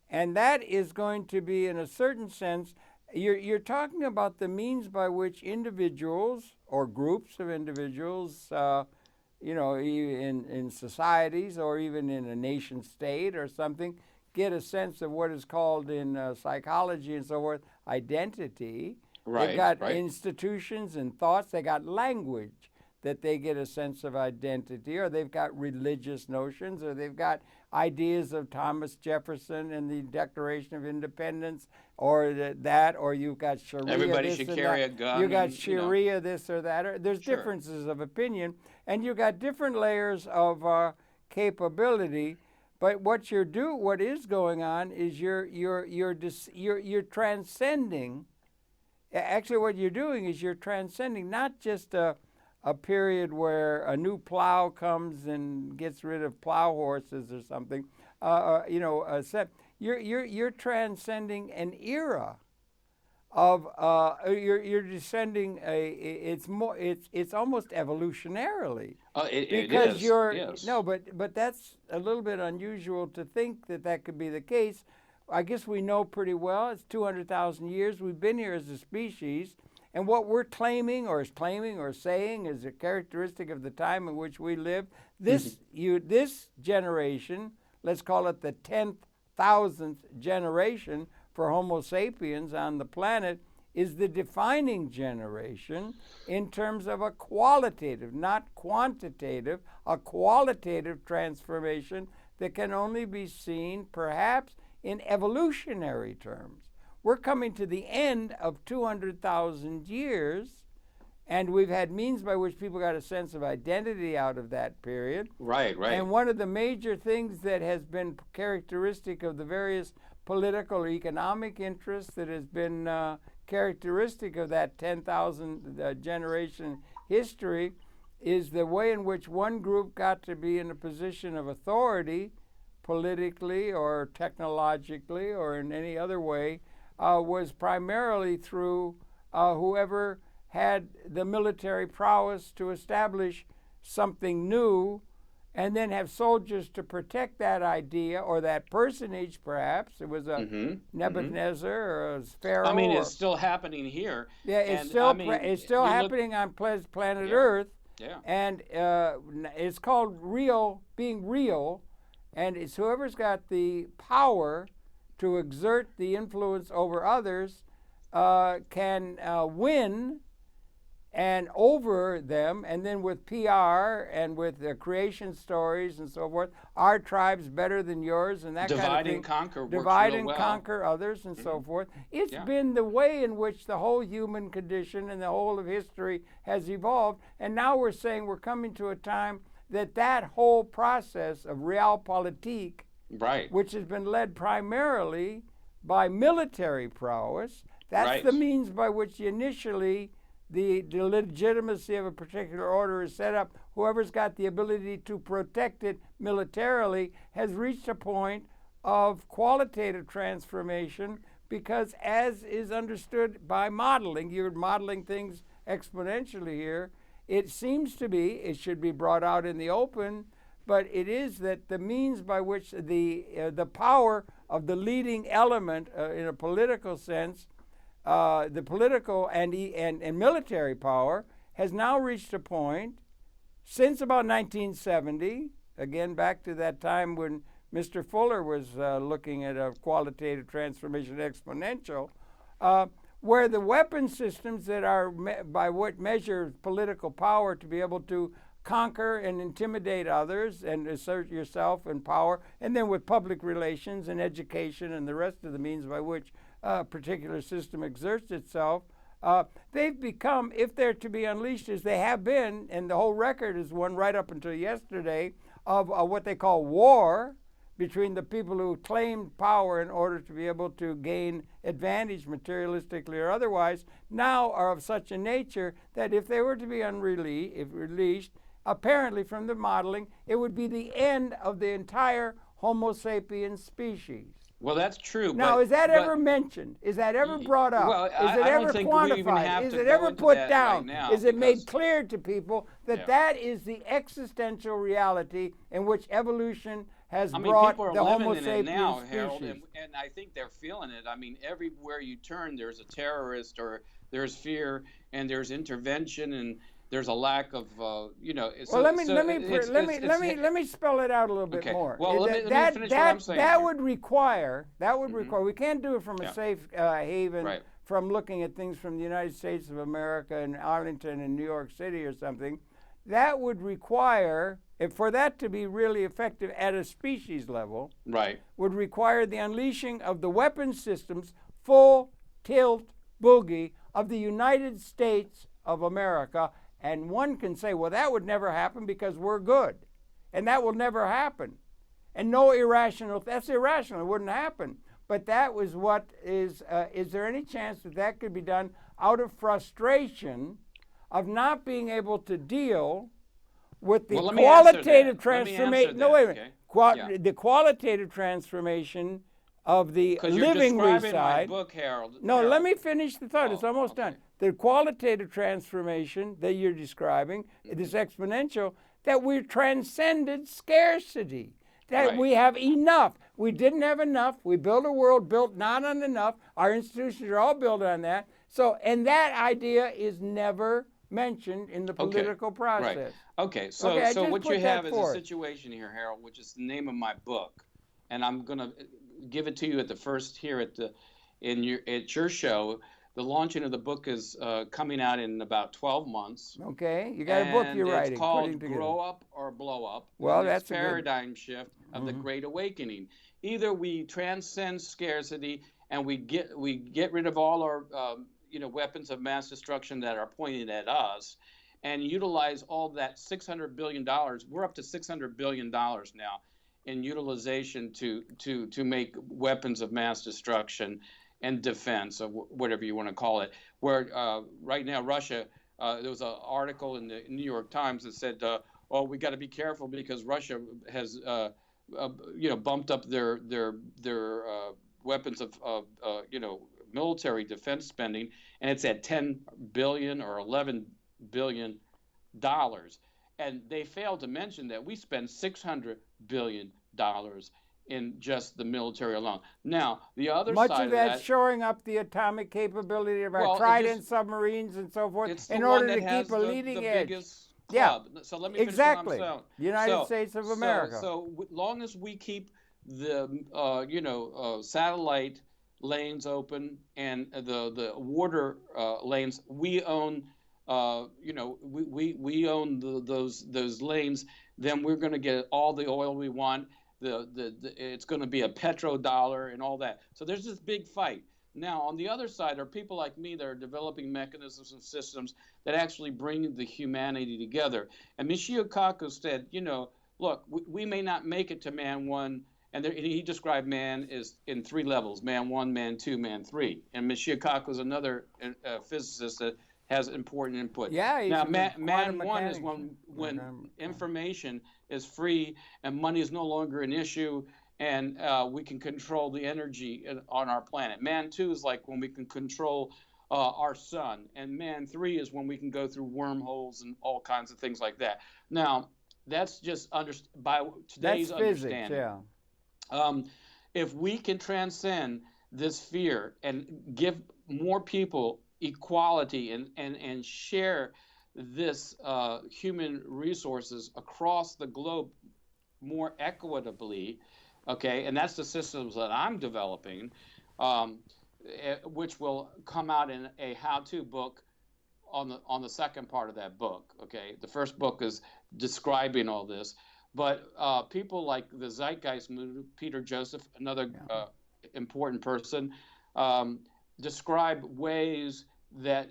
S1: And that is going to be, in a certain sense, you're talking about the means by which individuals or groups of individuals, in societies or even in a nation state or something, get a sense of what is called in psychology and so forth, identity.
S2: Right.
S1: They've got institutions and thoughts. They got language that they get a sense of identity, or they've got religious notions, or they've got ideas of Thomas Jefferson and the Declaration of Independence, or or you've got Sharia.
S2: Everybody should carry a gun.
S1: You got Sharia, this or that. Or there's differences of opinion, and you've got different layers of capability. But what is going on is you're transcending. Actually, what you're doing is you're transcending not just a period where a new plow comes and gets rid of plow horses or something. You're transcending an era of you're descending it's almost evolutionarily.
S2: Because yes.
S1: No, but that's a little bit unusual to think that could be the case. I guess we know pretty well. It's 200,000 years we've been here as a species, and what we're claiming or saying is a characteristic of the time in which we live. This generation, let's call it the 10,000th generation for Homo sapiens on the planet, is the defining generation in terms of a qualitative, not quantitative, a qualitative transformation that can only be seen perhaps in evolutionary terms. We're coming to the end of 200,000 years, and we've had means by which people got a sense of identity out of that period.
S2: Right.
S1: And one of the major things that has been characteristic of the various political or economic interests that has been characteristic of that 10,000 generation history is the way in which one group got to be in a position of authority politically or technologically or in any other way was primarily through whoever had the military prowess to establish something new and then have soldiers to protect that idea or that personage, perhaps. It was a Nebuchadnezzar or a Pharaoh.
S2: I mean, it's still happening here.
S1: Yeah, it's still happening on planet Earth.
S2: Yeah.
S1: And it's called being real. And it's whoever's got the power to exert the influence over others can win and over them, and then with PR and with creation stories and so forth, our tribe's better than yours and that kind of thing.
S2: Divide and conquer.
S1: Divide and conquer others and so forth. It's been the way in which the whole human condition and the whole of history has evolved, and now we're saying we're coming to a time that whole process of realpolitik, which has been led primarily by military prowess, that's the means by which initially the legitimacy of a particular order is set up, whoever's got the ability to protect it militarily has reached a point of qualitative transformation, because as is understood by modeling, you're modeling things exponentially here, it seems to be, it should be brought out in the open, but it is that the means by which the power of the leading element in a political sense, the political and military power, has now reached a point since about 1970, again back to that time when Mr. Fuller was looking at a qualitative transformation exponential, where the weapon systems that are by what measure political power to be able to conquer and intimidate others and assert yourself and power, and then with public relations and education and the rest of the means by which a particular system exerts itself, they've become, if they're to be unleashed as they have been, and the whole record is one right up until yesterday of what they call war between the people who claimed power in order to be able to gain advantage materialistically or otherwise, now are of such a nature that if they were to be released, apparently from the modeling, it would be the end of the entire Homo sapiens species.
S2: Well, that's true.
S1: Now, is that ever mentioned? Is that ever brought up?
S2: Well,
S1: is it
S2: I
S1: ever
S2: don't think we even
S1: quantified?
S2: have
S1: Is
S2: to
S1: it
S2: go
S1: ever
S2: into
S1: put
S2: that
S1: down?
S2: right now,
S1: Is it made
S2: because-
S1: clear to people that that is the existential reality in which evolution has brought
S2: people are
S1: the
S2: living
S1: Homo
S2: in
S1: sapiens
S2: it now,
S1: species?
S2: Harold, and I think they're feeling it. I mean, everywhere you turn, there's a terrorist, or there's fear, and there's intervention, and there's a lack of, you know.
S1: Well, let me spell it out a little bit more.
S2: Well, let me finish what I'm saying.
S1: That would require. We can't do it from a safe haven.
S2: Right.
S1: From looking at things from the United States of America and Arlington and New York City or something. That would require, if for that to be really effective at a species level,
S2: right,
S1: would require the unleashing of the weapon systems, full tilt boogie of the United States of America. And one can say, well, that would never happen because we're good. And that will never happen. And no irrational, that's irrational, it wouldn't happen. But that was what is there any chance that that could be done out of frustration of not being able to deal with the qualitative transformation? No, wait a minute. The qualitative transformation of the living side.
S2: My book, Harold.
S1: No, let me finish the thought. It's almost done. The qualitative transformation that you're describing, this exponential, that we've transcended scarcity, that we have enough. We didn't have enough. We built a world built not on enough. Our institutions are all built on that. So, and that idea is never mentioned in the political process.
S2: Right. Okay, so what you have is a situation here, Harold, which is the name of my book, and I'm going to give it to you at the first here at your show. The launching of the book is coming out in about 12 months.
S1: Okay, you got a book you're writing.
S2: It's called Grow Up or Blow Up.
S1: Well, that's
S2: a paradigm shift of the Great Awakening. Either we transcend scarcity and we get rid of all our weapons of mass destruction that are pointed at us, and utilize all that $600 billion. We're up to $600 billion now in utilization to make weapons of mass destruction and defense, or whatever you want to call it. Where right now Russia, there was an article in the New York Times that said, we got to be careful because Russia has bumped up their weapons of military defense spending, and it's at $10 billion or $11 billion, and they failed to mention that we spend $600 billion in just the military alone. Now, the other
S1: much
S2: side
S1: of that shoring up the atomic capability of our Trident submarines and so forth in order to keep a leading edge.
S2: Yeah. So let me finish
S1: exactly.
S2: what I'm saying.
S1: United States of America.
S2: So long as we keep the satellite lanes open and the water lanes, we own. We own those lanes. Then we're going to get all the oil we want. It's going to be a petrodollar and all that. So there's this big fight. Now, on the other side are people like me that are developing mechanisms and systems that actually bring the humanity together. And Michio Kaku said, look, we may not make it to man one, and he described man as in three levels: man one, man two, man three. And Michio Kaku is another physicist that has important input.
S1: Yeah.
S2: Now,
S1: Man
S2: man one is when information is free and money is no longer an issue, and we can control the energy on our planet. Man two is like when we can control our sun, and man three is when we can go through wormholes and all kinds of things like that. Now, that's just by today's understanding.
S1: Yeah.
S2: If we can transcend this fear and give more people equality and share this human resources across the globe more equitably, okay, and that's the systems that I'm developing, which will come out in a how-to book on the second part of that book. Okay, the first book is describing all this, but people like the Zeitgeist movement, Peter Joseph, another important person, describe ways that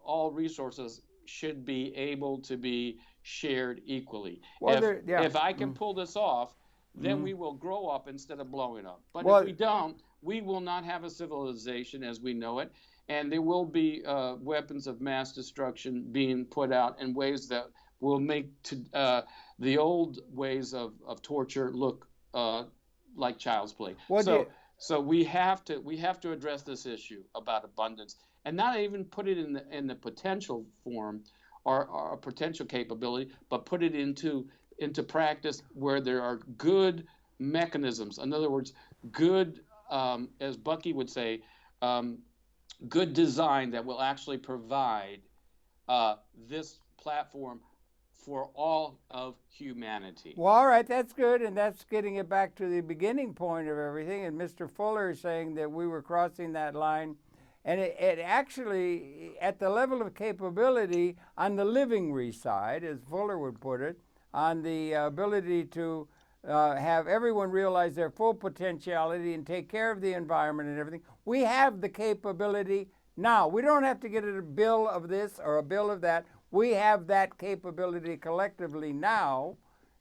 S2: all resources should be able to be shared equally.
S1: Well,
S2: if I can pull this off, then we will grow up instead of blowing up. But if we don't, we will not have a civilization as we know it, and there will be weapons of mass destruction being put out in ways that will make the old ways of torture look like child's play. So we have to address this issue about abundance, and not even put it in the potential form or potential capability, but put it into practice where there are good mechanisms. In other words, good, as Bucky would say, good design that will actually provide this platform for all of humanity.
S1: Well, all right, that's good, and that's getting it back to the beginning point of everything. And Mr. Fuller is saying that we were crossing that line, and it actually, at the level of capability on the living side, as Fuller would put it, on the ability to have everyone realize their full potentiality and take care of the environment and everything, we have the capability now. We don't have to get a bill of this or a bill of that. We have that capability collectively now,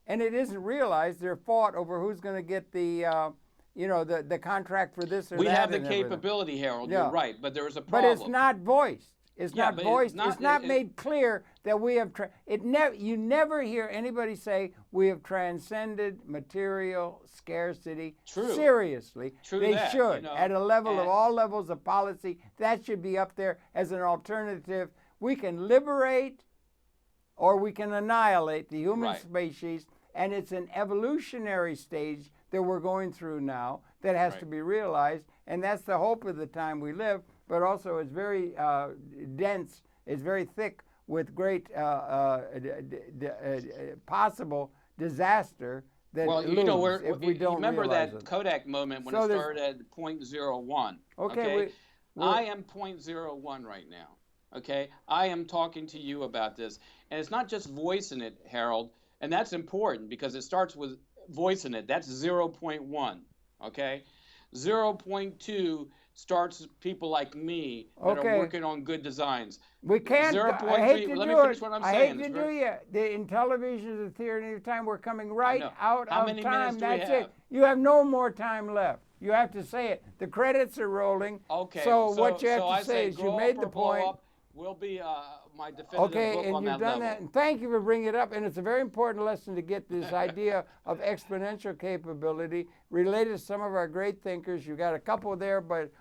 S1: and it isn't realized. They're fought over who's going to get the, the contract for this or that.
S2: We have the capability, Harold. Yeah. You're right, but there is a
S1: But
S2: problem.
S1: it's not voiced. It's not voiced. It's not made clear that we have. You never hear anybody say we have transcended material scarcity.
S2: True.
S1: Seriously, they should at a level of all levels of policy. That should be up there as an alternative. We can liberate or we can annihilate the human species, and it's an evolutionary stage that we're going through now that has to be realized, and that's the hope of the time we live, but also it's very dense, it's very thick with great possible disaster that if we don't
S2: remember
S1: realize
S2: that Kodak moment when it started at 0.01. Okay, I am 0.01 right now. Okay, I am talking to you about this, and it's not just voicing it, Harold, and that's important because it starts with voicing it. That's 0.1. Okay, 0.2 starts people like me that are working on good designs.
S1: We can't.
S2: 0.3.
S1: I hate to
S2: Let
S1: do
S2: me finish
S1: it.
S2: what I'm
S1: I
S2: saying.
S1: hate to do you. In television, the theory of time, we're coming right out
S2: How
S1: of
S2: many
S1: time.
S2: minutes do we
S1: That's
S2: have?
S1: it. You have no more time left. You have to say it. The credits are rolling.
S2: Okay.
S1: So what you have to say is you made the point.
S2: Will be my definitive book on that level.
S1: Okay, and you've done that, and thank you for bringing it up. And it's a very important lesson to get this idea of exponential capability related to some of our great thinkers. You got a couple there, but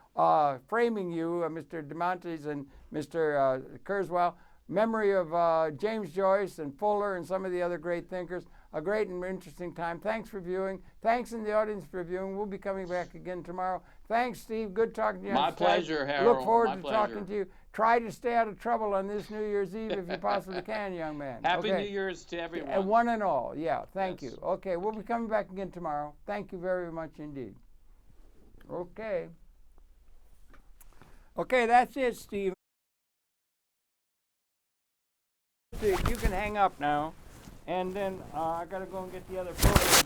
S1: framing you, Mr. DeMontes and Mr. Kurzweil, memory of James Joyce and Fuller and some of the other great thinkers. A great and interesting time. Thanks for viewing. Thanks in the audience for viewing. We'll be coming back again tomorrow. Thanks, Steve. Good talking to you.
S2: My pleasure, Harold.
S1: Look forward to talking to you. Try to stay out of trouble on this New Year's Eve if you possibly can, young man.
S2: Happy New Year's to everyone.
S1: And one and all. Yeah, thank you. Okay, we'll be coming back again tomorrow. Thank you very much indeed. Okay. Okay, that's it, Steve. You can hang up now. And then I got to go and get the other program done.